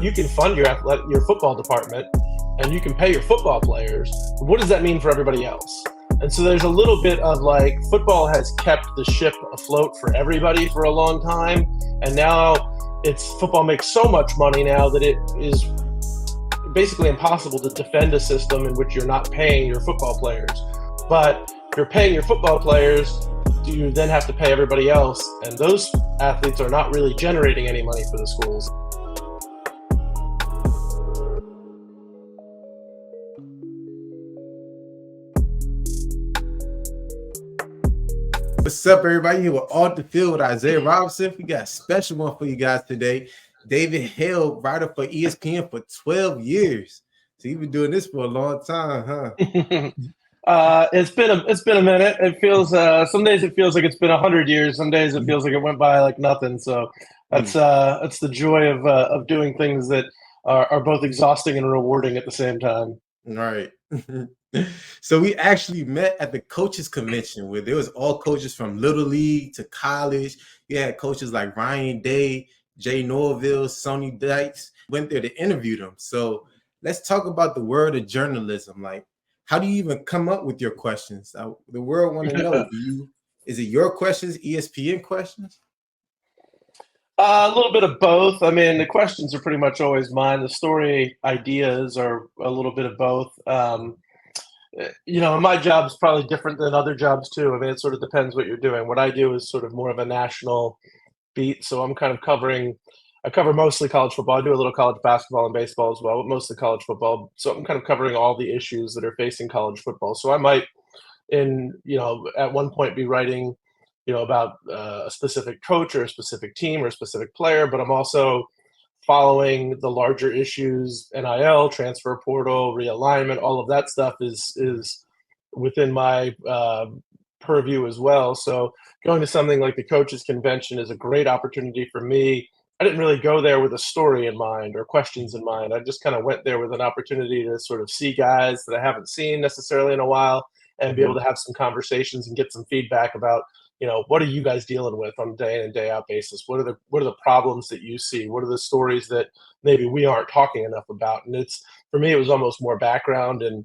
You can fund your football department and you can pay your football players. What does that mean for everybody else? And so there's a little bit of like, football has kept the ship afloat for everybody for a long time, and now football makes so much money now that it is basically impossible to defend a system in which you're not paying your football players. But if you're paying your football players, you then have to pay everybody else, and those athletes are not really generating any money for the schools. What's up, everybody? Here with Off the Field with Isaiah Robinson. We got a special one for you guys today. David Hale, writer for Espn for 12 years. So you've been doing this for a long time, huh? It's been a minute. It feels some days it feels like it's been 100 years. Some days it feels like it went by like nothing. So that's the joy of doing things that are both exhausting and rewarding at the same time. Right. So we actually met at the coaches convention where there was all coaches from Little League to college. You had coaches like Ryan Day, Jay Norville, Sonny Dykes. Went there to interview them. So let's talk about the world of journalism. Like, how do you even come up with your questions? The world want to know, is it your questions, ESPN questions? A little bit of both. I mean, the questions are pretty much always mine. The story ideas are a little bit of both. My job is probably different than other jobs too. I mean, it sort of depends what you're doing. What I do is sort of more of a national beat. So I cover mostly college football. I do a little college basketball and baseball as well, but mostly college football. So I'm kind of covering all the issues that are facing college football. So I might, at one point be writing, about a specific coach or a specific team or a specific player, but I'm also following the larger issues: NIL, transfer portal, realignment. All of that stuff is within my purview as well. So going to something like the coaches convention is a great opportunity for me. I didn't really go there with a story in mind or questions in mind. I just kind of went there with an opportunity to sort of see guys that I haven't seen necessarily in a while and be able to have some conversations and get some feedback about, what are you guys dealing with on a day in and day out basis? What are the problems that you see? What are the stories that maybe we aren't talking enough about? And for me, it was almost more background and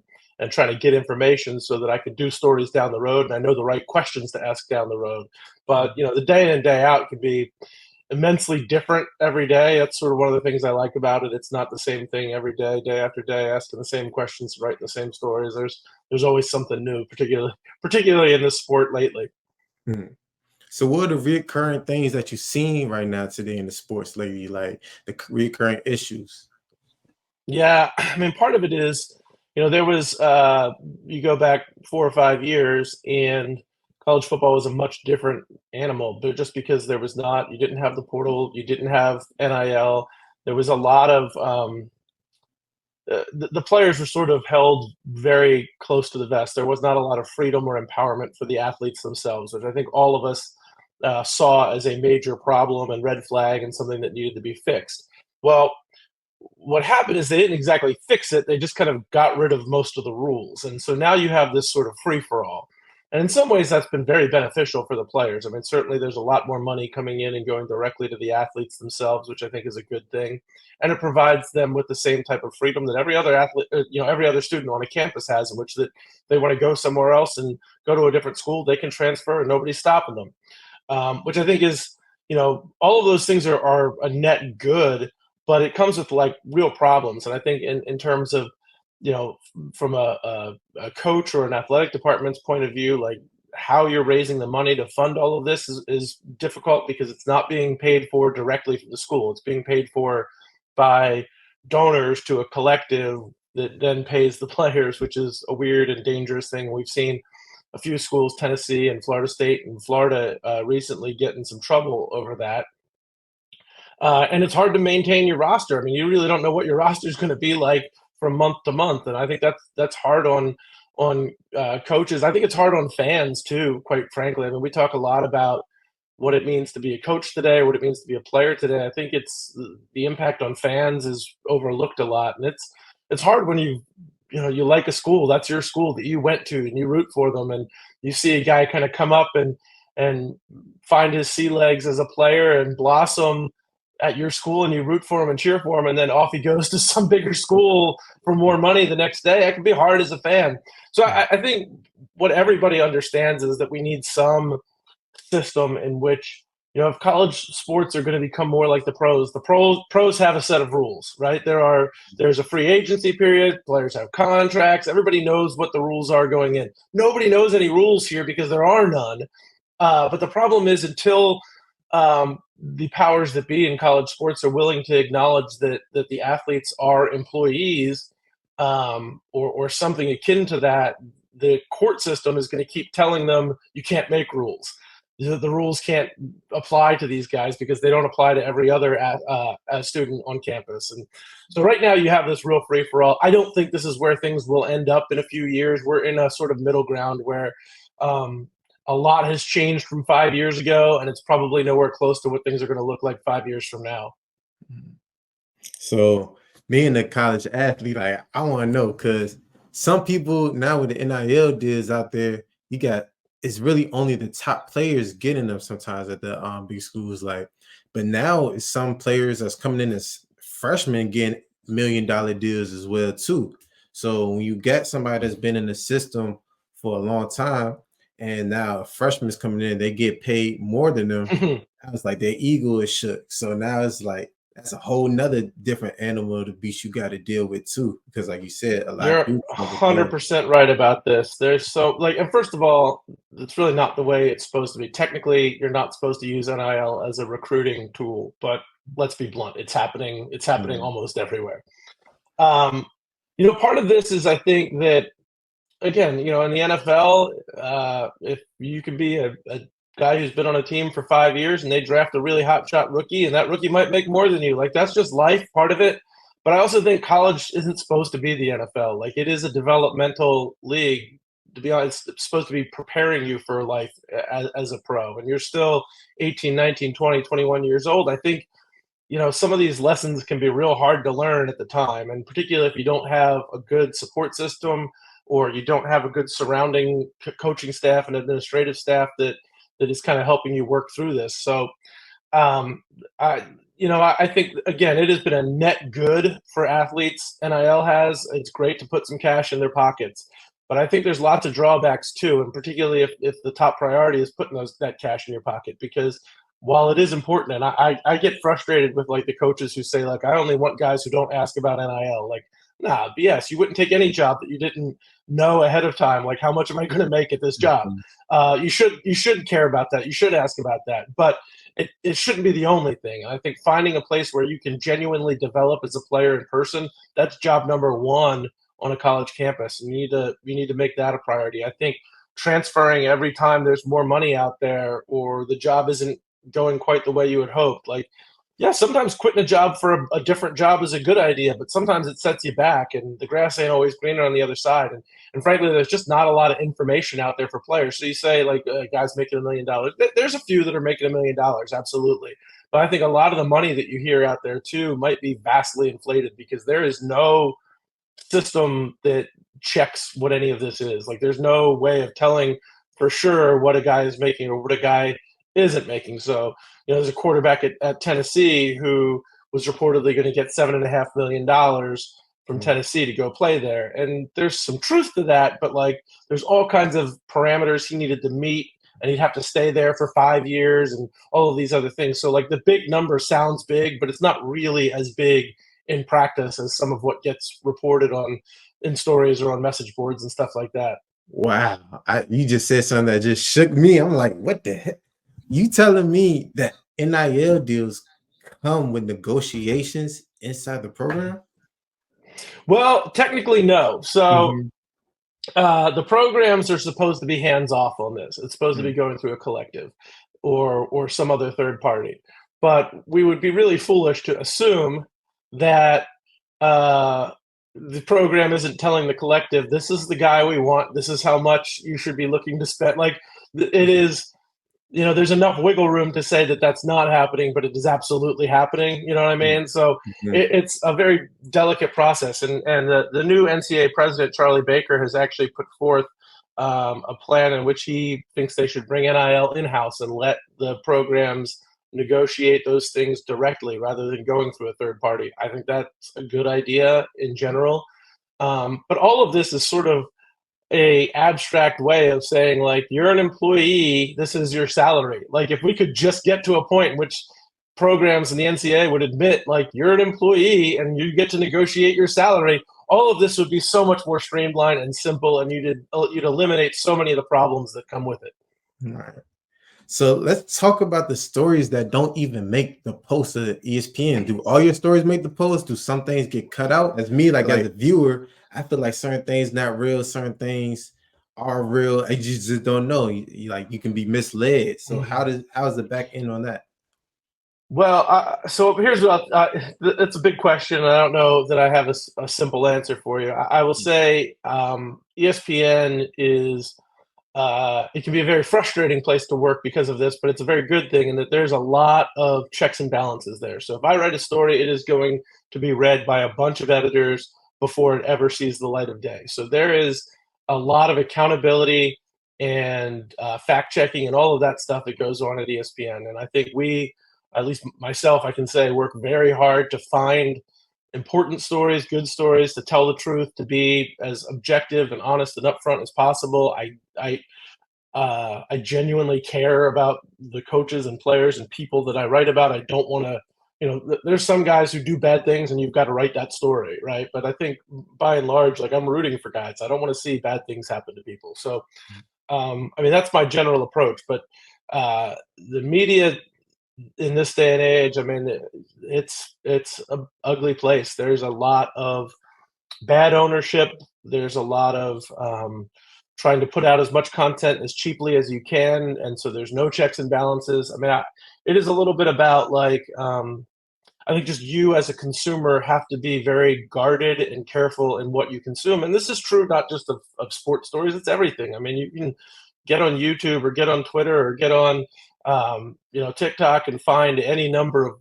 trying to get information so that I could do stories down the road and I know the right questions to ask down the road. But, the day in and day out could be immensely different every day. That's sort of one of the things I like about it. It's not the same thing every day, day after day, asking the same questions, writing the same stories. There's always something new, particularly in this sport lately. So what are the recurring things that you're seeing right now today in the sports lately, like the recurring issues? Yeah, I mean, part of it is, there was, you go back 4 or 5 years and college football was a much different animal, but just because you didn't have the portal, you didn't have NIL, there was a lot of, the players were sort of held very close to the vest. There was not a lot of freedom or empowerment for the athletes themselves, which I think all of us saw as a major problem and red flag and something that needed to be fixed. Well, what happened is they didn't exactly fix it. They just kind of got rid of most of the rules. And so now you have this sort of free-for-all. And in some ways, that's been very beneficial for the players. I mean, certainly there's a lot more money coming in and going directly to the athletes themselves, which I think is a good thing. And it provides them with the same type of freedom that every other athlete, every other student on a campus has, in which that they want to go somewhere else and go to a different school, they can transfer and nobody's stopping them. Which I think is, all of those things are a net good, but it comes with like real problems. And I think in terms of, from a coach or an athletic department's point of view, like how you're raising the money to fund all of this is difficult because it's not being paid for directly from the school. It's being paid for by donors to a collective that then pays the players, which is a weird and dangerous thing. We've seen a few schools, Tennessee and Florida State and Florida, recently get in some trouble over that. And it's hard to maintain your roster. I mean, you really don't know what your roster is going to be like from month to month, and I think that's hard on coaches. I think it's hard on fans too, quite frankly. I mean, we talk a lot about what it means to be a coach today, what it means to be a player today. I think the impact on fans is overlooked a lot, and it's hard when you like a school, that's your school that you went to and you root for them, and you see a guy kind of come up and find his sea legs as a player and blossom at your school and you root for him and cheer for him, and then off he goes to some bigger school for more money the next day. That can be hard as a fan. So I think what everybody understands is that we need some system in which, if college sports are going to become more like the pros have a set of rules, right? There's a free agency period, players have contracts, everybody knows what the rules are going in. Nobody knows any rules here because there are none. But the problem is, until the powers that be in college sports are willing to acknowledge that the athletes are employees, or something akin to that, the court system is going to keep telling them you can't make rules. The rules can't apply to these guys because they don't apply to every other student on campus. And so right now you have this real free for all. I don't think this is where things will end up in a few years. We're in a sort of middle ground where a lot has changed from 5 years ago, and it's probably nowhere close to what things are going to look like 5 years from now. So being a college athlete, like, I want to know, because some people now with the NIL deals out there, it's really only the top players getting them sometimes at the big schools. Like, but now it's some players that's coming in as freshmen getting $1 million deals as well too. So when you get somebody that's been in the system for a long time, and now a freshman is coming in, they get paid more than them. I was like, their ego is shook. So now it's like, that's a whole nother different animal of the beast you got to deal with too, because like you said, a lot You're 100% right about this. And first of all, it's really not the way it's supposed to be. Technically, you're not supposed to use NIL as a recruiting tool, but let's be blunt, it's happening. It's happening almost everywhere. Part of this is, I think that, again, in the NFL, if you can be a guy who's been on a team for 5 years and they draft a really hotshot rookie, and that rookie might make more than you. Like, that's just life, part of it. But I also think college isn't supposed to be the NFL. Like, it is a developmental league. To be honest, it's supposed to be preparing you for life as a pro. And you're still 18, 19, 20, 21 years old. I think, some of these lessons can be real hard to learn at the time. And particularly if you don't have a good support system, or you don't have a good surrounding coaching staff and administrative staff that is kind of helping you work through this. So, I think, again, it has been a net good for athletes. NIL has. It's great to put some cash in their pockets. But I think there's lots of drawbacks too, and particularly if the top priority is putting that cash in your pocket. Because while it is important, and I get frustrated with, like, the coaches who say, like, I only want guys who don't ask about NIL. Like, nah, BS. You wouldn't take any job that you didn't know ahead of time. Like, how much am I going to make at this job? You should care about that. You should ask about that. But it shouldn't be the only thing. And I think finding a place where you can genuinely develop as a player in person, that's job number one on a college campus. And you need to make that a priority. I think transferring every time there's more money out there, or the job isn't going quite the way you had hoped, like, yeah, sometimes quitting a job for a different job is a good idea, but sometimes it sets you back, and the grass ain't always greener on the other side. And frankly, there's just not a lot of information out there for players. So you say, like, guys making $1 million. There's a few that are making $1 million, absolutely. But I think a lot of the money that you hear out there too might be vastly inflated, because there is no system that checks what any of this is. Like, there's no way of telling for sure what a guy is making or what a guy isn't making. So, there's a quarterback at Tennessee who was reportedly going to get $7.5 million from Tennessee to go play there. And there's some truth to that, but, like, there's all kinds of parameters he needed to meet, and he'd have to stay there for 5 years and all of these other things. So, like, the big number sounds big, but it's not really as big in practice as some of what gets reported in stories or on message boards and stuff like that. Wow. You just said something that just shook me. I'm like, what the heck? You telling me that NIL deals come with negotiations inside the program? Well, technically, no. So the programs are supposed to be hands off on this. It's supposed to be going through a collective or some other third party. But we would be really foolish to assume that the program isn't telling the collective, this is the guy we want, this is how much you should be looking to spend. Like, it is, there's enough wiggle room to say that that's not happening, but it is absolutely happening. You know what I mean? So it's a very delicate process. And the new NCAA president, Charlie Baker, has actually put forth a plan in which he thinks they should bring NIL in-house and let the programs negotiate those things directly rather than going through a third party. I think that's a good idea in general. But all of this is sort of a abstract way of saying, like, you're an employee, this is your salary. Like, if we could just get to a point in which programs in the NCAA would admit, like, you're an employee and you get to negotiate your salary, all of this would be so much more streamlined and simple, and you'd eliminate so many of the problems that come with it. All right. So let's talk about the stories that don't even make the post of ESPN. Do all your stories make the post? Do some things get cut out? As me, like, as a viewer, I feel like certain things not real, certain things are real. I just don't know. You can be misled. So how is the back end on that? Well, so here's what it's a big question. I don't know that I have a simple answer for you. I will say ESPN is it can be a very frustrating place to work because of this, but it's a very good thing in that there's a lot of checks and balances there. So if I write a story, it is going to be read by a bunch of editors before it ever sees the light of day. So there is a lot of accountability and fact checking and all of that stuff that goes on at ESPN. And I think we, at least myself, I can say, work very hard to find important stories, good stories, to tell the truth, to be as objective and honest and upfront as possible. I genuinely care about the coaches and players and people that I write about. I don't want to, there's some guys who do bad things and you've got to write that story, right? But I think by and large, like, I'm rooting for guys. I don't want to see bad things happen to people. So, that's my general approach. But the media in this day and age, it's an ugly place. There's a lot of bad ownership. There's a lot of trying to put out as much content as cheaply as you can, and so there's no checks and balances. It is a little bit about, like, I think just you as a consumer have to be very guarded and careful in what you consume. And this is true not just of sports stories, it's everything. You can get on YouTube or get on Twitter or get on TikTok and find any number of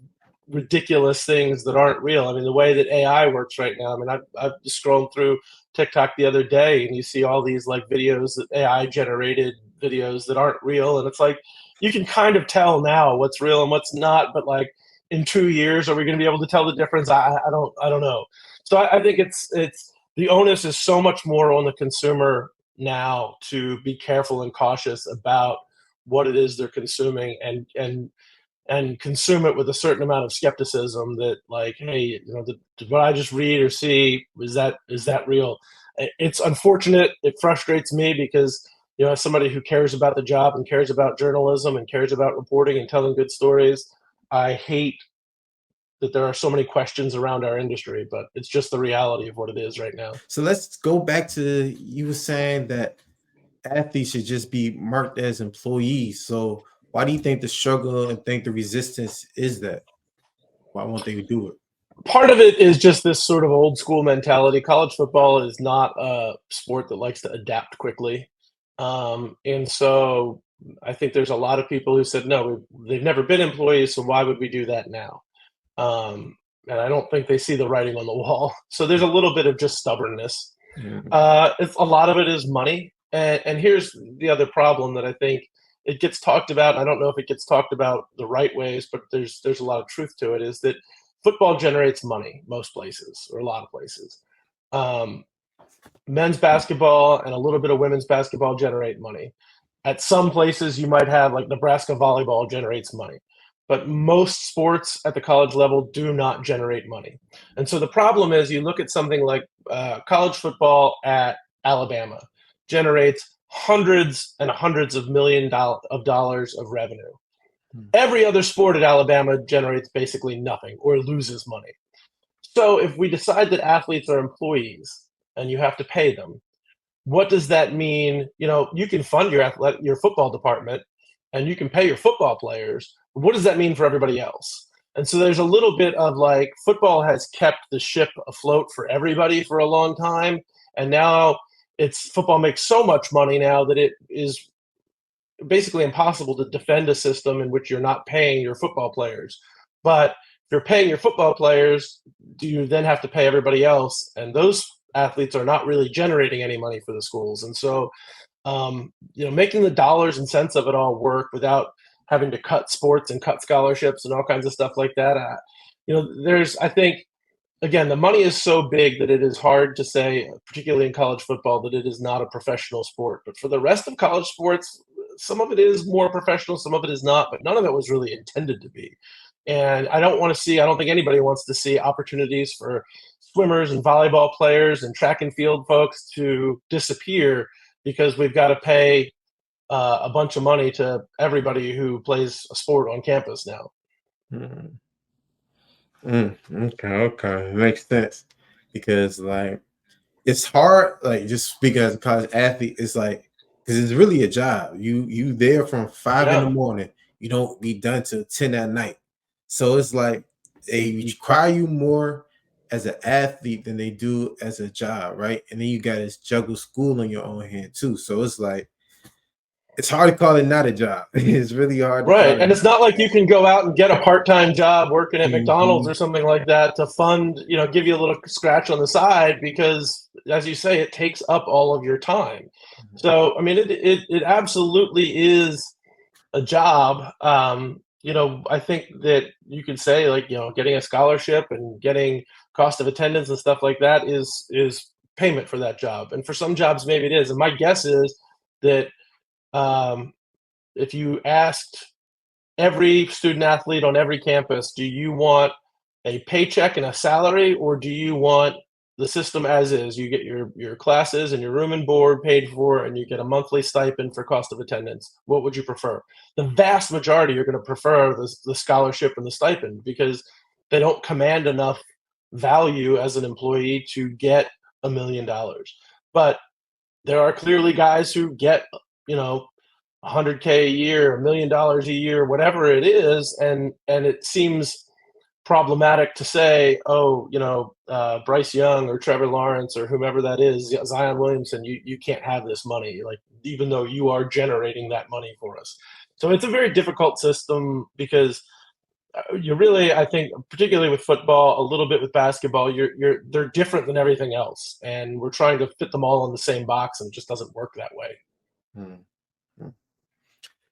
ridiculous things that aren't real. The way that AI works right now, I've just scrolled through TikTok the other day and you see all these, like, videos that AI generated videos that aren't real. And it's like, you can kind of tell now what's real and what's not, but, like, in 2 years, are we going to be able to tell the difference? I don't know. So I think it's the onus is so much more on the consumer now to be careful and cautious about what it is they're consuming, and consume it with a certain amount of skepticism that, like, hey, what I just read or see, is that real? It's unfortunate. It frustrates me because, as somebody who cares about the job and cares about journalism and cares about reporting and telling good stories, I hate that there are so many questions around our industry, but it's just the reality of what it is right now. So let's go back to, you were saying that athletes should just be marked as employees. So why do you think the struggle and think the resistance is that? Why won't they do it? Part of it is just this sort of old school mentality. College football is not a sport that likes to adapt quickly. And so I think there's a lot of people who said, no, they've never been employees, so why would we do that now? And I don't think they see the writing on the wall. So there's a little bit of just stubbornness. It's, a lot of it is money. And here's the other problem that I think it gets talked about. I don't know if it gets talked about the right ways, but there's a lot of truth to it, is that football generates money most places, or a lot of places. Men's basketball and a little bit of women's basketball generate money. At some places you might have, like, Nebraska volleyball generates money. But most sports at the college level do not generate money. And so the problem is, you look at something like college football at Alabama generates hundreds and hundreds of dollars of revenue. Every other sport at Alabama generates basically nothing or loses money. So if we decide that athletes are employees and you have to pay them, what does that mean? You can fund your football department and you can pay your football players. What does that mean for everybody else? And so there's a little bit of, like, football has kept the ship afloat for everybody for a long time. And now football makes so much money now that it is basically impossible to defend a system in which you're not paying your football players. But if you're paying your football players, do you then have to pay everybody else? And those athletes are not really generating any money for the schools. And so, making the dollars and cents of it all work without having to cut sports and cut scholarships and all kinds of stuff like that. I think, again, the money is so big that it is hard to say, particularly in college football, that it is not a professional sport. But for the rest of college sports, some of it is more professional, some of it is not, but none of it was really intended to be. And I don't think anybody wants to see opportunities for swimmers and volleyball players and track and field folks to disappear because we've got to pay a bunch of money to everybody who plays a sport on campus now. Mm. Okay, makes sense because like it's hard. Like just speaking as a college athlete, it's like because it's really a job. You there from 5 in the Yeah. morning. You don't be done till 10 at night. So it's like they require you more as an athlete than they do as a job, right? And then you got to juggle school on your own hand too. So it's like it's hard to call it not a job. It's really hard to call Right. it. And it's not like you can go out and get a part-time job working at McDonald's or Mhm. something like that to fund, give you a little scratch on the side because, as you say, it takes up all of your time. So, I mean, it absolutely is a job. I think that you could say, like, getting a scholarship and getting cost of attendance and stuff like that is payment for that job. And for some jobs, maybe it is. And my guess is that um, if you asked every student athlete on every campus, do you want a paycheck and a salary, or do you want the system as is? You get your classes and your room and board paid for, and you get a monthly stipend for cost of attendance. What would you prefer? The vast majority are going to prefer the scholarship and the stipend because they don't command enough value as an employee to get $1 million. But there are clearly guys who get, you know, 100K a year, $1 million a year, whatever it is, and it seems problematic to say, oh, Bryce Young or Trevor Lawrence or whomever that is, Zion Williamson, you can't have this money, like even though you are generating that money for us. So it's a very difficult system because you really, I think, particularly with football, a little bit with basketball, they're different than everything else, and we're trying to fit them all in the same box, and it just doesn't work that way. Mhm.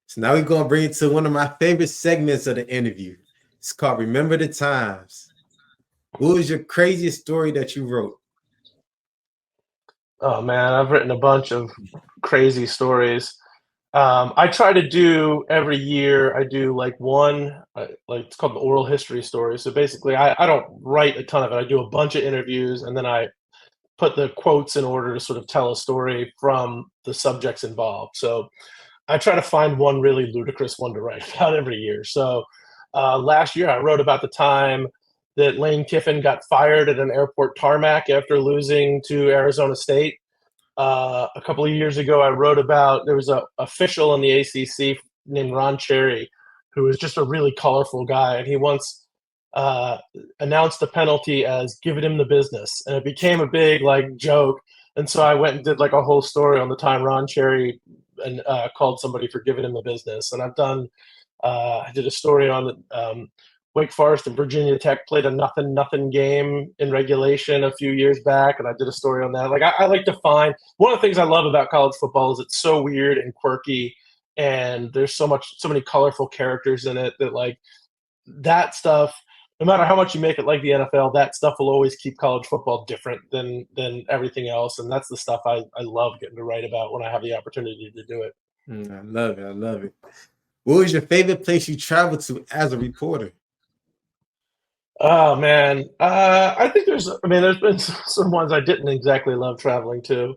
So now we're gonna bring it to one of my favorite segments of the interview. It's called Remember the Times. What was your craziest story that you wrote? Oh man, I've written a bunch of crazy stories. I try to do every year. I do like one, like it's called the oral history story. So basically, I don't write a ton of it. I do a bunch of interviews, and then I put the quotes in order to sort of tell a story from the subjects involved. So I try to find one really ludicrous one to write about every year. So last year, I wrote about the time that Lane Kiffin got fired at an airport tarmac after losing to Arizona State. A couple of years ago, I wrote about there was a official in the ACC named Ron Cherry, who was just a really colorful guy, and he once uh, announced a penalty as "giving him the business," and it became a big like joke. And so I went and did like a whole story on the time Ron Cherry and called somebody for giving him the business. And I did a story on Wake Forest and Virginia Tech played a nothing game in regulation a few years back, and I did a story on that. Like I like to find one of the things I love about college football is it's so weird and quirky, and there's so many colorful characters in it that like that stuff. No matter how much you make it like the NFL, that stuff will always keep college football different than everything else, and that's the stuff I love getting to write about when I have the opportunity to do it. I love it. I love it. What was your favorite place you traveled to as a reporter? Oh man, I think there's been some ones I didn't exactly love traveling to.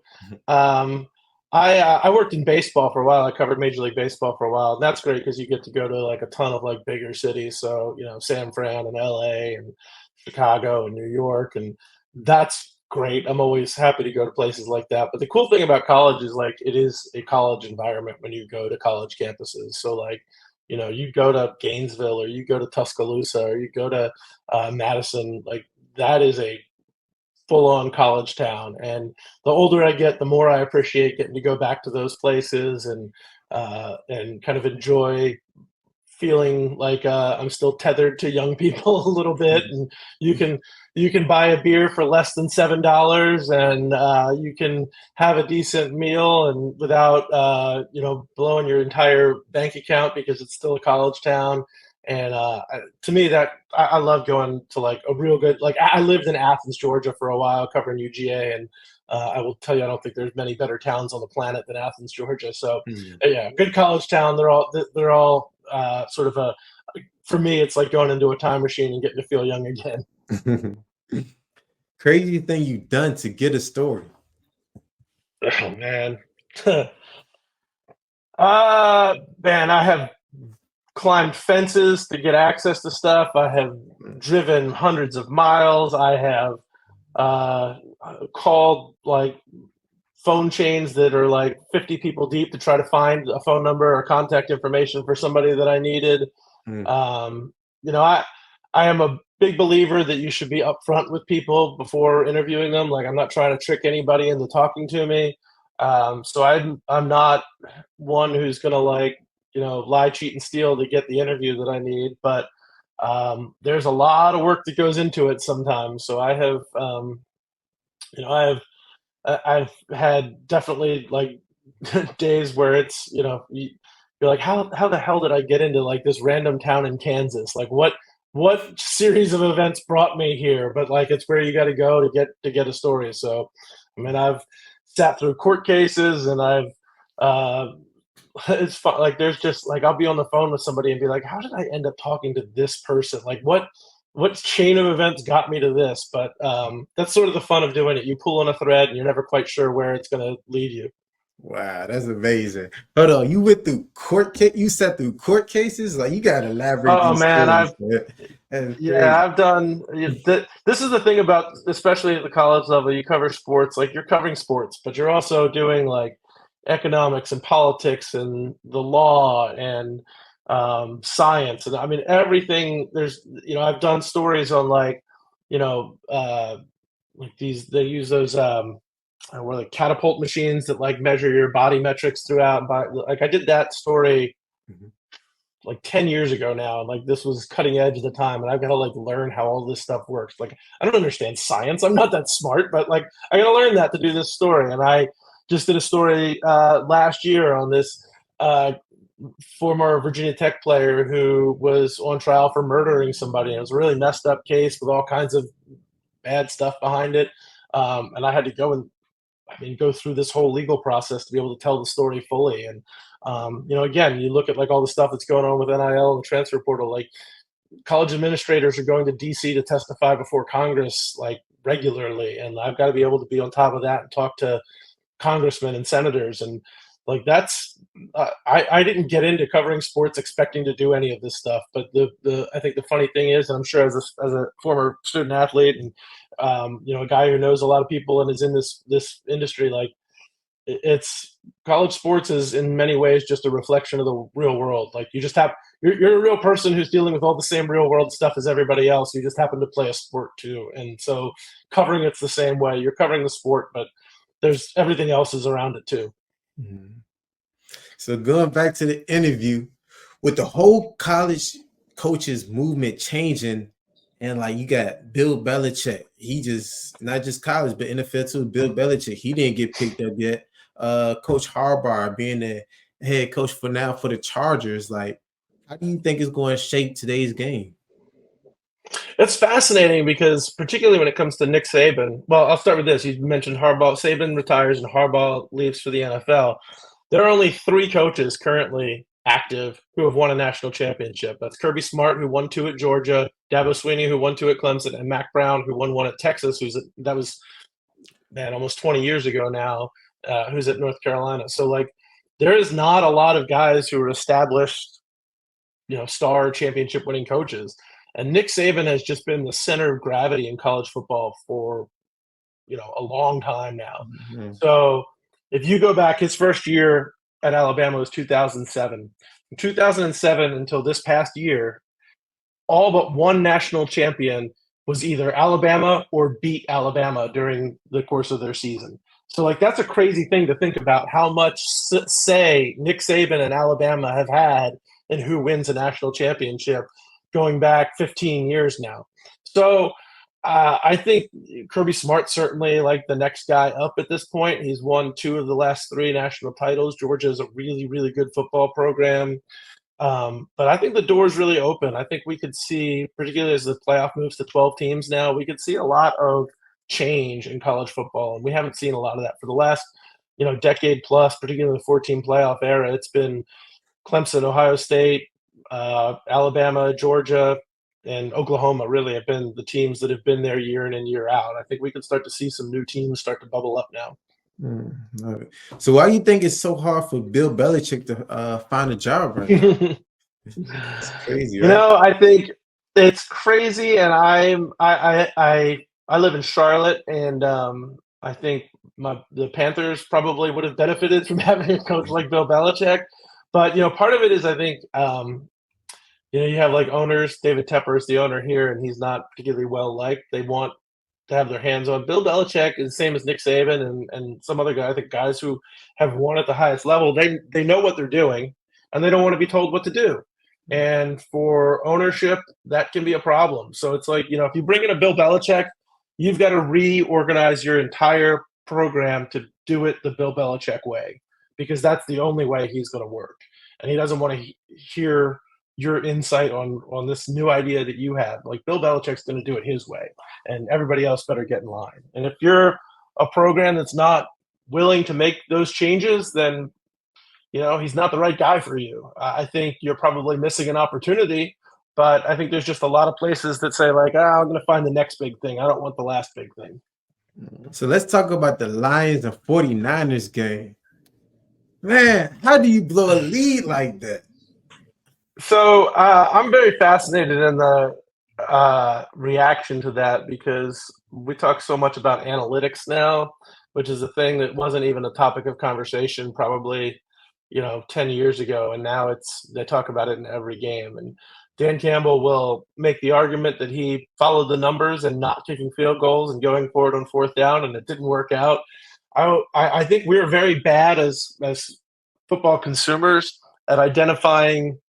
Um, I worked in baseball for a while. I covered Major League Baseball for a while. And that's great because you get to go to like a ton of like bigger cities. So San Fran and LA and Chicago and New York, and that's great. I'm always happy to go to places like that. But the cool thing about college is like it is a college environment when you go to college campuses. So like you go to Gainesville or you go to Tuscaloosa or you go to Madison, like that is a full-on college town. And the older I get, the more I appreciate getting to go back to those places and kind of enjoy feeling like I'm still tethered to young people a little bit, and you can you can buy a beer for less than $7, and you can have a decent meal and without blowing your entire bank account because it's still a college town. And to me, that I love going to like a real good like I lived in Athens, Georgia for a while covering UGA, and I will tell you, I don't think there's many better towns on the planet than Athens, Georgia. So, yeah, good college town. They're all sort of a for me. It's like going into a time machine and getting to feel young again. Crazy thing you've done to get a story. Oh man, man, I have climbed fences to get access to stuff. I have driven hundreds of miles. I have uh, called like phone chains that are like 50 people deep to try to find a phone number or contact information for somebody that I needed. Mm. Um, I am a big believer that you should be upfront with people before interviewing them. Like I'm not trying to trick anybody into talking to me. So I'm not one who's gonna like lie, cheat, and steal to get the interview that I need. But there's a lot of work that goes into it sometimes. So I've had definitely like days where it's you're like how the hell did I get into like this random town in Kansas? Like what series of events brought me here? But like it's where you got to go to get a story. So I mean I've sat through court cases and I've uh, it's fun. Like there's just like I'll be on the phone with somebody and be like, how did I end up talking to this person? Like what chain of events got me to this? But that's sort of the fun of doing it. You pull on a thread and you're never quite sure where it's going to lead you. Wow, that's amazing. Hold on, you went through you sat through court cases? Like you gotta elaborate Oh these man, stories, man. That's yeah, crazy. I've done. This is the thing about, especially at the college level, you cover sports. Like you're covering sports, but you're also doing like economics and politics and the law and science. And I mean everything. I've done stories on you know, uh, like they use those what are the catapult machines that like measure your body metrics throughout. Like I did that story Mhm. like 10 years ago now, and like this was cutting edge at the time, and I've got to like learn how all this stuff works. Like I don't understand science, I'm not that smart, but like I gotta learn that to do this story. And I just did a story last year on this uh, former Virginia Tech player who was on trial for murdering somebody, and it was a really messed up case with all kinds of bad stuff behind it. And I had to go through this whole legal process to be able to tell the story fully. And again, you look at like all the stuff that's going on with NIL and the transfer portal. Like college administrators are going to DC to testify before Congress like regularly, and I've got to be able to be on top of that and talk to congressmen and senators. And like that's I didn't get into covering sports expecting to do any of this stuff. But the I think the funny thing is, and I'm sure as a former student athlete and a guy who knows a lot of people and is in this industry, like it's college sports is in many ways just a reflection of the real world. Like you're a real person who's dealing with all the same real world stuff as everybody else. You just happen to play a sport too, and so covering it's the same way. You're covering the sport, but there's everything else is around it too. Mhm. So going back to the interview, with the whole college coaches movement changing, and like you got Bill Belichick, he just not just college but NFL too. Bill Belichick, he didn't get picked up yet. Coach Harbaugh being the head coach for now for the Chargers, like how do you think it's going to shape today's game? It's fascinating because, particularly when it comes to Nick Saban, well, I'll start with this. You mentioned Harbaugh. Saban retires and Harbaugh leaves for the NFL. There are only three coaches currently active who have won a national championship. That's Kirby Smart, who won two at Georgia, Dabo Swinney, who won two at Clemson, and Mac Brown, who won one at Texas. That was man almost 20 years ago now. Who's at North Carolina? So like, there is not a lot of guys who are established star championship winning coaches. And Nick Saban has just been the center of gravity in college football for, a long time now. Mhm. So if you go back, his first year at Alabama was 2007. From 2007 until this past year, all but one national champion was either Alabama or beat Alabama during the course of their season. So, like, that's a crazy thing to think about how much say Nick Saban and Alabama have had in who wins a national championship going back 15 years now. So I think Kirby Smart's certainly like the next guy up at this point. He's won 2 of the last 3 national titles. Georgia is a really, really good football program. But I think the door is really open. I think we could see, particularly as the playoff moves to 12 teams now, we could see a lot of change in college football. And we haven't seen a lot of that for the last, decade plus, particularly the 14 playoff era. It's been Clemson, Ohio State, Alabama, Georgia, and Oklahoma really have been the teams that have been there year in and year out. I think we can start to see some new teams start to bubble up now. So why do you think it's so hard for Bill Belichick to find a job right now? It's crazy, right? I think it's crazy, and I live in Charlotte, and I think the Panthers probably would have benefited from having a coach like Bill Belichick. But part of it is I think you have like owners. David Tepper is the owner here, and he's not particularly well liked. They want to have their hands on. Bill Belichick is the same as Nick Saban and some other guy. I think guys who have won at the highest level, they know what they're doing, and they don't want to be told what to do. And for ownership, that can be a problem. So it's like, if you bring in a Bill Belichick, you've got to reorganize your entire program to do it the Bill Belichick way, because that's the only way he's going to work. And he doesn't want to hear your insight on this new idea that you have. Like, Bill Belichick's going to do it his way, and everybody else better get in line. And if you're a program that's not willing to make those changes, then he's not the right guy for you. I think you're probably missing an opportunity, but I think there's just a lot of places that say like, I'm going to find the next big thing. I don't want the last big thing. So let's talk about the Lions and 49ers game. Man, how do you blow a lead like that? So I'm very fascinated in the reaction to that, because we talk so much about analytics now, which is a thing that wasn't even a topic of conversation probably 10 years ago, and now they talk about it in every game. And Dan Campbell will make the argument that he followed the numbers and not kicking field goals and going for it on 4th down, and it didn't work out. I think we're very bad as football consumers at identifying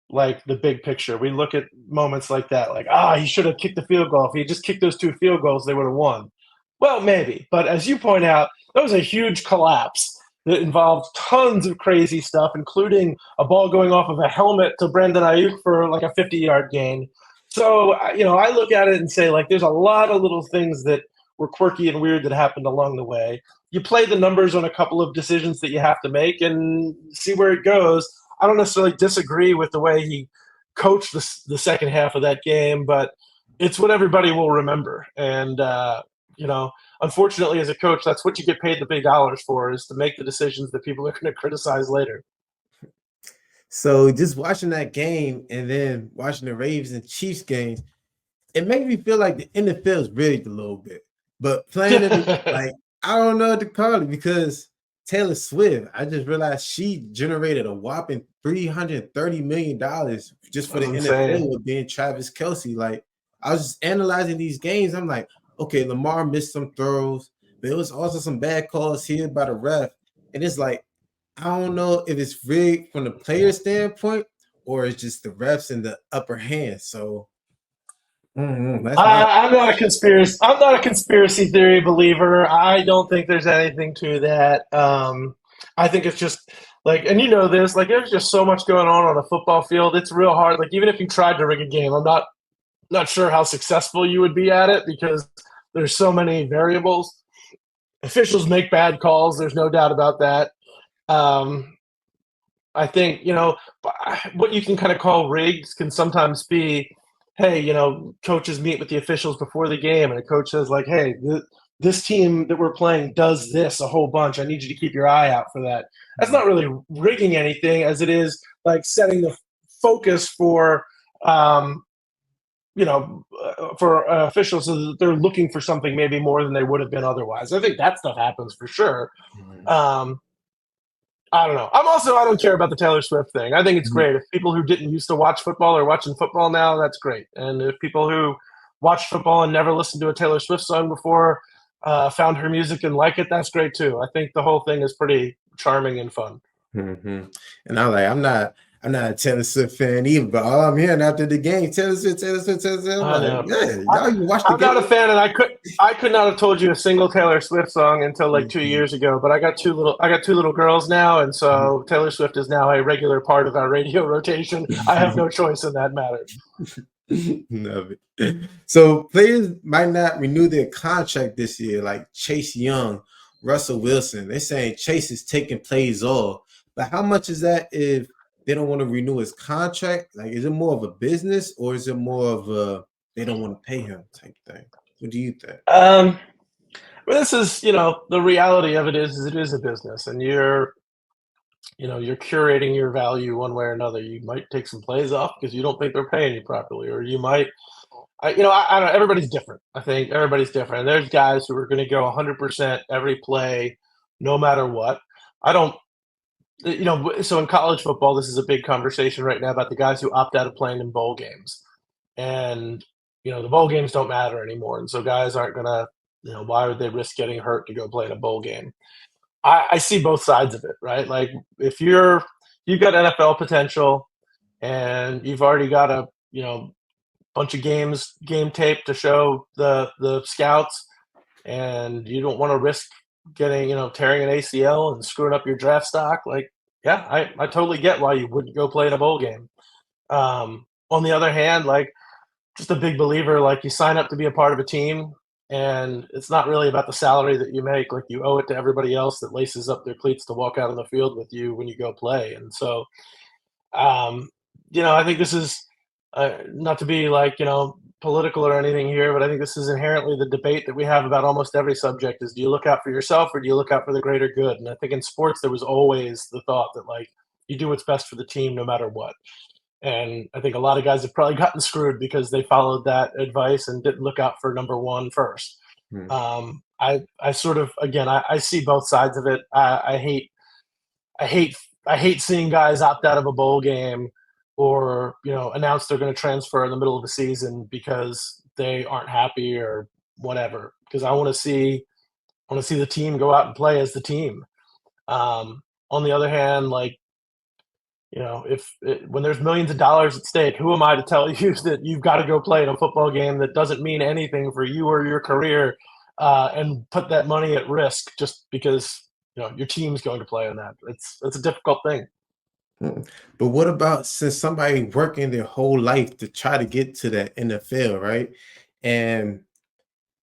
like the big picture. We look at moments like that, like, he should have kicked the field goal. If he just kicked those 2 field goals, they would have won. Well, maybe, but as you point out, that was a huge collapse that involved tons of crazy stuff, including a ball going off of a helmet to Brandon Ayuk for like a 50-yard gain. So, I look at it and say, like, there's a lot of little things that were quirky and weird that happened along the way. You play the numbers on a couple of decisions that you have to make and see where it goes. I don't necessarily disagree with the way he coached the second half of that game, but it's what everybody will remember. And, unfortunately, as a coach, that's what you get paid the big dollars for, is to make the decisions that people are going to criticize later. So just watching that game and then watching the Ravens and Chiefs games, it made me feel like the NFL is rigged a little bit. But playing it, like, I don't know what to call it, because Taylor Swift, I just realized she generated a whopping $330 million just for the NFL with being Travis Kelce. Like, I was just analyzing these games. I'm like, okay, Lamar missed some throws, but it was also some bad calls here by the ref. And it's like, I don't know if it's rigged from the player standpoint or it's just the refs in the upper hand. So I'm not a conspiracy. I'm not a conspiracy theory believer. I don't think there's anything to that. I think it's just like, and this, like, there's just so much going on a football field. It's real hard. Like, even if you tried to rig a game, I'm not sure how successful you would be at it, because there's so many variables. Officials make bad calls. There's no doubt about that. I think, what you can kind of call rigged can sometimes be, hey, coaches meet with the officials before the game, and a coach says like, hey, this team that we're playing does this a whole bunch. I need you to keep your eye out for that. That's not really rigging anything, as it is like setting the focus for officials, so that they're looking for something maybe more than they would have been otherwise. I think that stuff happens for sure. I don't know. I don't care about the Taylor Swift thing. I think it's great. If people who didn't used to watch football are watching football now, that's great. And if people who watched football and never listened to a Taylor Swift song before found her music and like it, that's great too. I think the whole thing is pretty charming and fun. And I'm like, I'm not a Taylor Swift fan either, but all I'm hearing after the game, Taylor Swift, Taylor Swift, Taylor Swift. I'm I like, know. yeah, y'all even watch the I'm not a game? fan, and I could not have told you a single Taylor Swift song until like 2 years ago. But I got two little girls now, and so Taylor Swift is now a regular part of our radio rotation. I have no choice in that matter. Love it. So players might not renew their contract this year, like Chase Young, Russell Wilson. They're saying Chase is taking plays off. But how much is that if they don't want to renew his contract? Like, is it more of a business or is it more of a they don't want to pay him type thing? What do you think? But this is, the reality of is it is a business, and you're curating your value one way or another. You might take some plays off because you don't think they're paying you properly, or you might, I don't know. Everybody's different. I think everybody's different. And there's guys who are going to go 100% every play, no matter what. I don't, so in college football, this is a big conversation right now about the guys who opt out of playing in bowl games. And, the bowl games don't matter anymore. And so guys aren't going to, why would they risk getting hurt to go play in a bowl game? I see both sides of it, right? Like if you've got NFL potential and you've already got a, bunch of game tape to show the scouts, and you don't want to risk getting, tearing an ACL and screwing up your draft stock, like, yeah, I totally get why you wouldn't go play in a bowl game. On the other hand, like, just a big believer, like, you sign up to be a part of a team, and it's not really about the salary that you make. Like, you owe it to everybody else that laces up their cleats to walk out on the field with you when you go play. And so, um, I think this is not to be like, political or anything here, but I think this is inherently the debate that we have about almost every subject is, do you look out for yourself or do you look out for the greater good? And I think in sports, there was always the thought that, like, you do what's best for the team no matter what. And I think a lot of guys have probably gotten screwed because they followed that advice and didn't look out for number one first. Hmm. I sort of, again, I see both sides of it. I hate I hate seeing guys opt out of a bowl game or, announce they're going to transfer in the middle of the season because they aren't happy or whatever. Because I want to see the team go out and play as the team. On the other hand, like, when there's millions of dollars at stake, who am I to tell you that you've got to go play in a football game that doesn't mean anything for you or your career, and put that money at risk just because your team's going to play in that? It's a difficult thing. But what about since somebody working their whole life to try to get to that NFL, right? And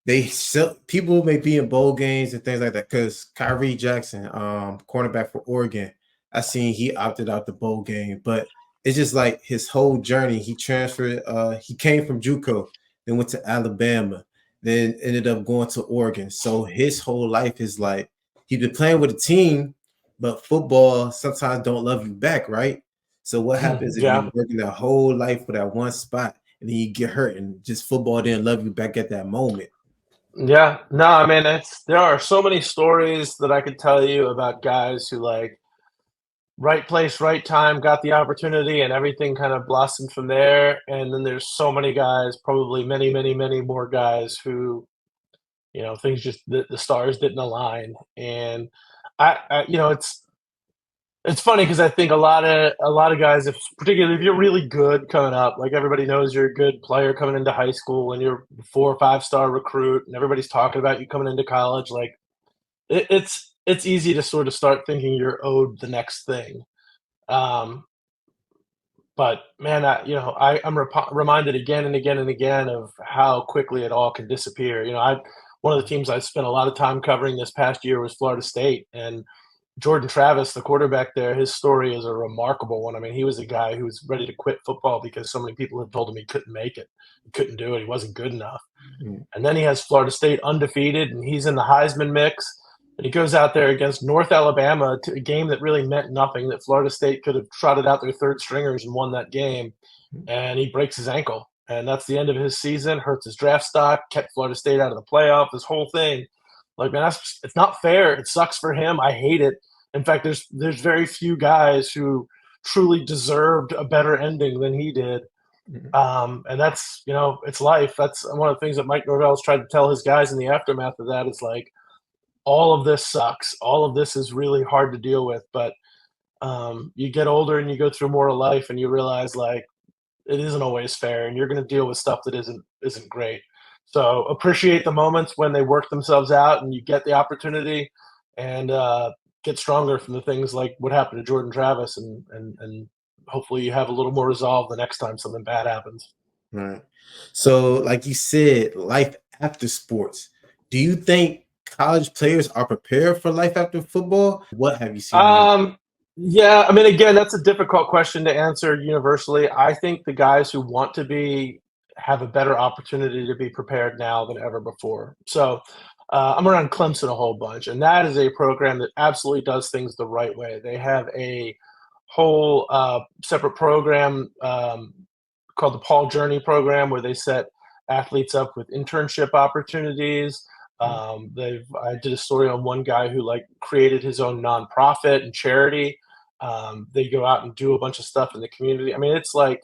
they sell people may be in bowl games and things like that. Because Kyrie Jackson, cornerback for Oregon, I seen he opted out the bowl game, but it's just like his whole journey. He transferred, he came from JUCO, then went to Alabama, then ended up going to Oregon. So his whole life is like he's been playing with a team, but football sometimes don't love you back, right? So what happens if Yeah. you're working that whole life for that one spot and then you get hurt and just football didn't love you back at that moment? Yeah. No, I mean, there are so many stories that I could tell you about guys who, like, right place, right time, got the opportunity, and everything kind of blossomed from there. And then there's so many guys, probably many, many, many more guys who, things just the stars didn't align. And it's funny because I think a lot of guys, if particularly if you're really good coming up, like, everybody knows you're a good player coming into high school and you're a 4 or 5 star recruit, and everybody's talking about you coming into college, like, it's easy to sort of start thinking you're owed the next thing. Um, but man, I'm reminded again and again and again of how quickly it all can disappear. One of the teams I spent a lot of time covering this past year was Florida State, and Jordan Travis, the quarterback there, his story is a remarkable one. I mean, he was a guy who was ready to quit football because so many people had told him he couldn't make it, he couldn't do it, he wasn't good enough. Mm. And then he has Florida State undefeated, and he's in the Heisman mix. And he goes out there against North Alabama, to a game that really meant nothing, that Florida State could have trotted out their third stringers and won that game. And he breaks his ankle. And that's the end of his season, hurts his draft stock, kept Florida State out of the playoff, this whole thing. Like, man, it's not fair. It sucks for him. I hate it. In fact, there's very few guys who truly deserved a better ending than he did. Mm. And that's, it's life. That's one of the things that Mike Norvell's tried to tell his guys in the aftermath of that is, like, all of this sucks. All of this is really hard to deal with, but You get older and you go through more of life, and you realize like it isn't always fair, and you're going to deal with stuff that isn't great. So appreciate the moments when they work themselves out and you get the opportunity, and get stronger from the things like what happened to Jordan Travis, and hopefully you have a little more resolve the next time something bad happens. Right. So, like you said, life after sports. Do you think college players are prepared for life after football? What have you seen in the Um, yeah, I mean, again, that's a difficult question to answer universally. I think the guys who want to be have a better opportunity to be prepared now than ever before. So, I'm around Clemson a whole bunch, and that is a program that absolutely does things the right way. They have a whole separate program called the Paul Journey program, where they set athletes up with internship opportunities. I did a story on one guy who like created his own nonprofit and charity. They go out and do a bunch of stuff in the community. I mean, it's like,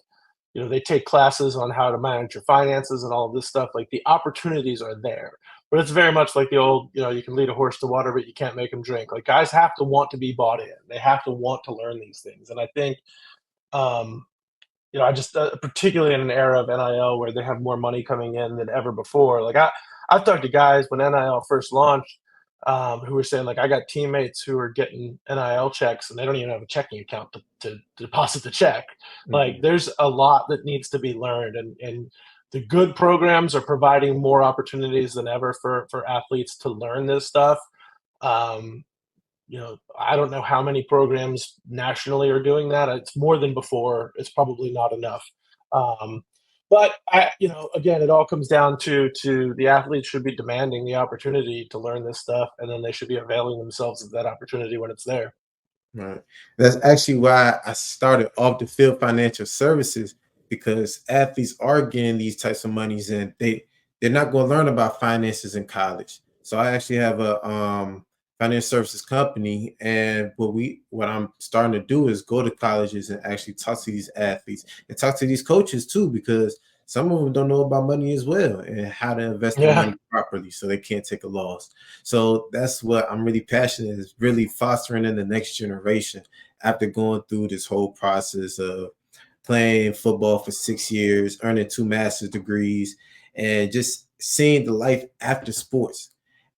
they take classes on how to manage your finances and all of this stuff. Like the opportunities are there, but it's very much like the old, you can lead a horse to water, but you can't make him drink. Like guys have to want to be bought in. They have to want to learn these things. And I think, um, I just particularly in an era of NIL where they have more money coming in than ever before. Like I've talked to guys when NIL first launched, who were saying like I got teammates who are getting NIL checks and they don't even have a checking account to deposit the check. Like Mhm. there's a lot that needs to be learned, and the good programs are providing more opportunities than ever for athletes to learn this stuff. Um, I don't know how many programs nationally are doing that. It's more than before. It's probably not enough. Um, but again, it all comes down to the athletes should be demanding the opportunity to learn this stuff, and then they should be availing themselves of that opportunity when it's there. Right. That's actually why I started off the field financial services, because athletes are getting these types of monies and they're not going to learn about finances in college. So I actually have a financial services company, and what I'm starting to do is go to colleges and actually talk to these athletes and talk to these coaches too, because some of them don't know about money as well and how to invest their Yeah, money properly so they can't take a loss. So that's what I'm really passionate is really fostering in the next generation after going through this whole process of playing football for 6 years, earning 2 master's degrees, and just seeing the life after sports.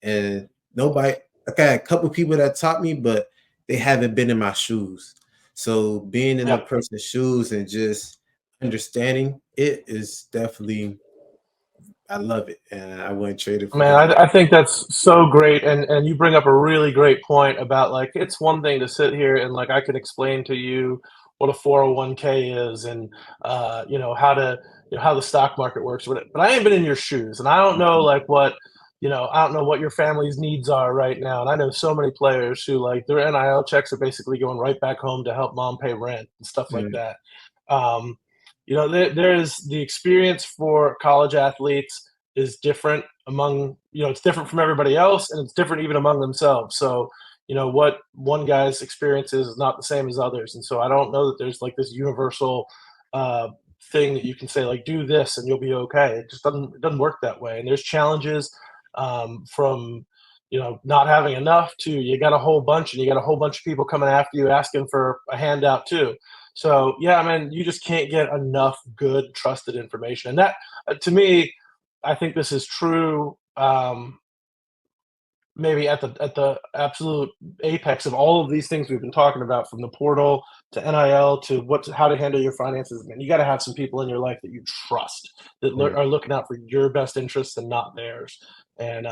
And nobody, I got a couple people that taught me, but they haven't been in my shoes. So being in the yeah. person's shoes and just understanding it is definitely, I love it. And I wouldn't trade it for Man, anything. I think that's so great, and you bring up a really great point about like it's one thing to sit here and like I can explain to you what a 401k is, and how the stock market works, but I ain't been in your shoes, and I don't know like I don't know what your family's needs are right now, and I know so many players who like their NIL checks are basically going right back home to help mom pay rent and stuff like Mm, that. Um, there is the experience for college athletes is different among it's different from everybody else, and it's different even among themselves. So what one guy's experience is not the same as others, and so I don't know that there's like this universal uh, thing that you can say like do this and you'll be okay. It doesn't work that way, and there's challenges from not having enough to you got a whole bunch, and you got a whole bunch of people coming after you asking for a handout too. So yeah, I mean, you just can't get enough good trusted information, and that to me, I think this is true. Maybe at the absolute apex of all of these things we've been talking about, from the portal to NIL to how to handle your finances. Man, you got to have some people in your life that you trust that mm, are looking out for your best interests and not theirs. And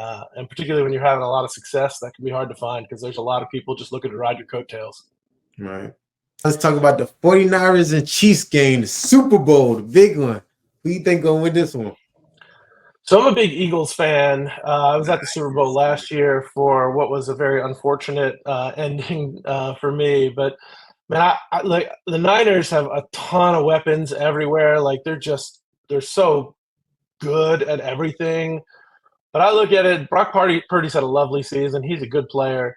particularly when you're having a lot of success, that can be hard to find because there's a lot of people just looking to ride your coattails. right. Let's talk about the 49ers and Chiefs game, the Super Bowl, the big one. Who you think gonna win this one? So I'm a big Eagles fan. I was at the Super Bowl last year for what was a very unfortunate ending for me. But man, I like the Niners have a ton of weapons everywhere. Like they're so good at everything. But I look at it. Purdy's had a lovely season. He's a good player.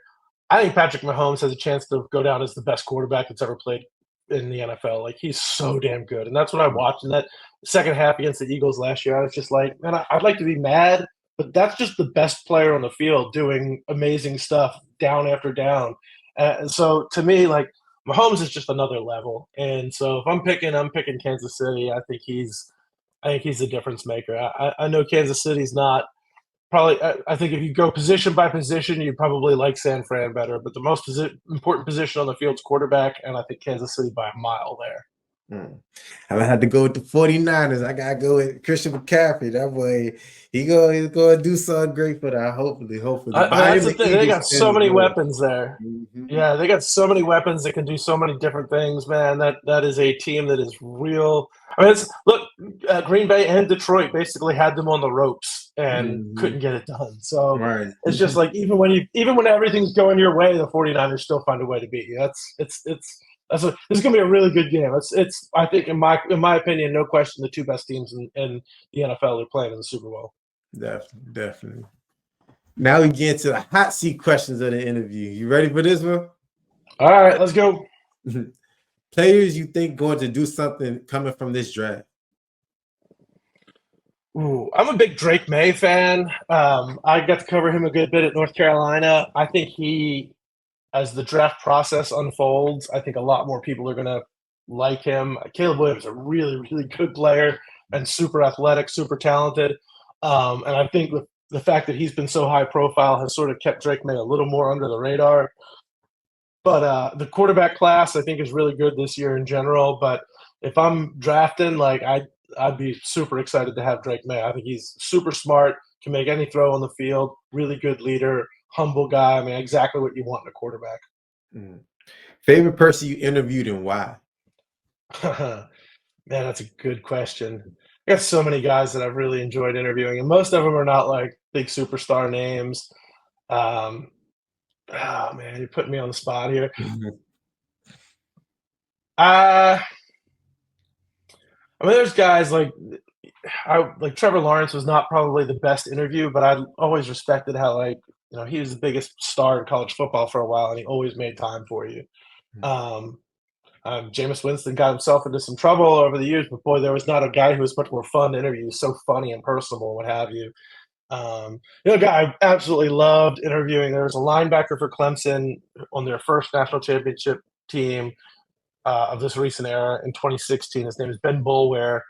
I think Patrick Mahomes has a chance to go down as the best quarterback that's ever played in the NFL. Like he's so damn good, and that's what I watched in that second half against the Eagles last year. I was just like, man, I'd like to be mad, but that's just the best player on the field doing amazing stuff down after down. And so to me, like Mahomes is just another level. And so if I'm picking Kansas City. I think he's a difference maker. I know Kansas City's not probably. I think if you go position by position, you probably like San Fran better. But the most important position on the field is quarterback, and I think Kansas City by a mile there. I'm gonna have to go with the 49ers. I gotta go with Christian McCaffrey. That boy, he's gonna do something great for that. Hopefully. But I That's am the an thing. They Eagles got fan so as many well. weapons there. Mhm. Yeah, they got so many weapons that can do so many different things, man. That is a team that is real. I mean, look, Green Bay and Detroit basically had them on the ropes and couldn't Mhm. get it done. So Right. it's just like even when everything's going your way, the 49ers still find a way to beat you. This is gonna be a really good game. It's I think in my opinion, no question, the two best teams in the NFL are playing in the Super Bowl. Definitely. Now we get to the hot seat questions of the interview. You ready for this one? All right, let's go. Players you think going to do something coming from this draft? Ooh, I'm a big Drake May fan. I got to cover him a good bit at North Carolina. I think as the draft process unfolds, I think a lot more people are going to like him. Caleb Williams is a really, really good player and super athletic, super talented. And I think the fact that he's been so high profile has sort of kept Drake May a little more under the radar. But the quarterback class, I think, is really good this year in general. But if I'm drafting, like I'd be super excited to have Drake May. I think he's super smart, can make any throw on the field, really good leader, humble guy. I mean, exactly what you want in a quarterback. Mm. Favorite person you interviewed and why? Man, that's a good question. I got so many guys that I've really enjoyed interviewing, and most of them are not like big superstar names. Um, oh man, you're putting me on the spot here. Uh, I mean, there's guys like Trevor Lawrence was not probably the best interview, but I always respected how he was the biggest star in college football for a while, and he always made time for you. Um, Jameis Winston got himself into some trouble over the years, but boy, there was not a guy who was much more fun to interview. He was so funny and personable, what have you. A guy I absolutely loved interviewing. There was a linebacker for Clemson on their first national championship team of this recent era in 2016. His name is Ben Boulware.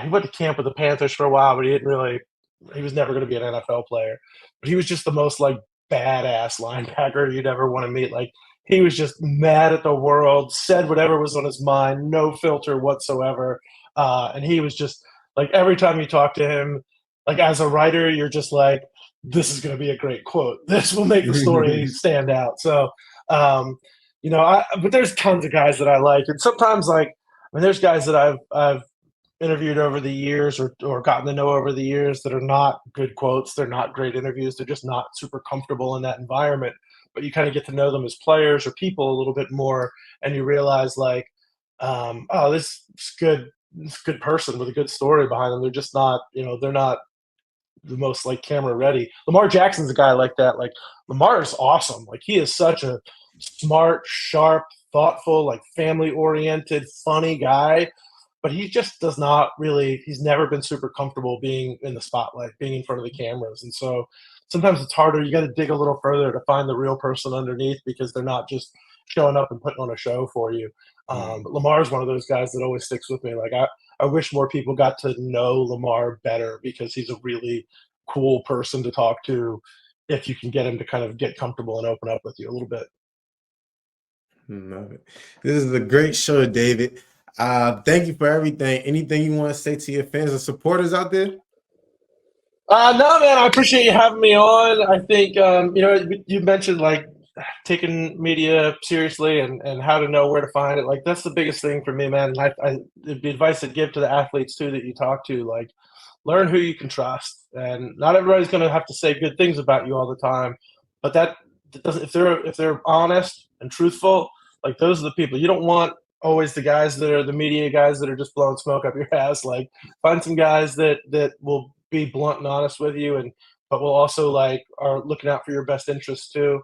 He went to camp with the Panthers for a while, but he was never going to be an NFL player. But he was just the most like badass linebacker you'd ever want to meet. Like he was just mad at the world, said whatever was on his mind, no filter whatsoever. And he was just like every time you talk to him, like as a writer, you're just like, this is going to be a great quote. This will make the story stand out. So, but there's tons of guys that I like, and sometimes there's guys that I've interviewed over the years or gotten to know over the years that are not good quotes. They're not great interviews. They're just not super comfortable in that environment. But you kind of get to know them as players or people a little bit more, and you realize this is good. This good person with a good story behind them. They're just not, they're not the most like camera ready. Lamar Jackson's a guy like that. Like Lamar is awesome. Like he is such a smart, sharp, thoughtful, like family oriented, funny guy. But he just does not really. He's never been super comfortable being in the spotlight, being in front of the cameras, and so sometimes it's harder. You got to dig a little further to find the real person underneath because they're not just showing up and putting on a show for you. But Lamar is one of those guys that always sticks with me. Like I wish more people got to know Lamar better because he's a really cool person to talk to if you can get him to kind of get comfortable and open up with you a little bit. Love it. This is a great show, David. Thank you for everything. Anything you want to say to your fans and supporters out there? No, man, I appreciate you having me on. I think you mentioned like taking media seriously and how to know where to find it. Like that's the biggest thing for me, man. And the advice I'd give to the athletes too that you talk to, like learn who you can trust. And not everybody's going to have to say good things about you all the time, but that doesn't. If they're honest and truthful, like those are the people you don't want. Always the guys that are the media guys that are just blowing smoke up your ass. Like find some guys that will be blunt and honest with you, and but will also like are looking out for your best interests too.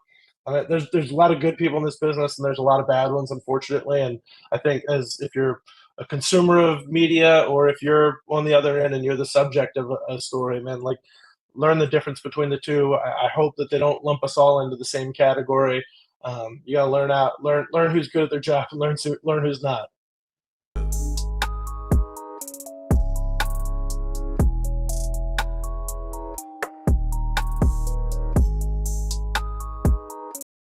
There's a lot of good people in this business, and there's a lot of bad ones, unfortunately. And I think as if you're a consumer of media, or if you're on the other end and you're the subject of a story, man, like learn the difference between the two. I hope that they don't lump us all into the same category. You got to learn who's good at their job and learn who's not.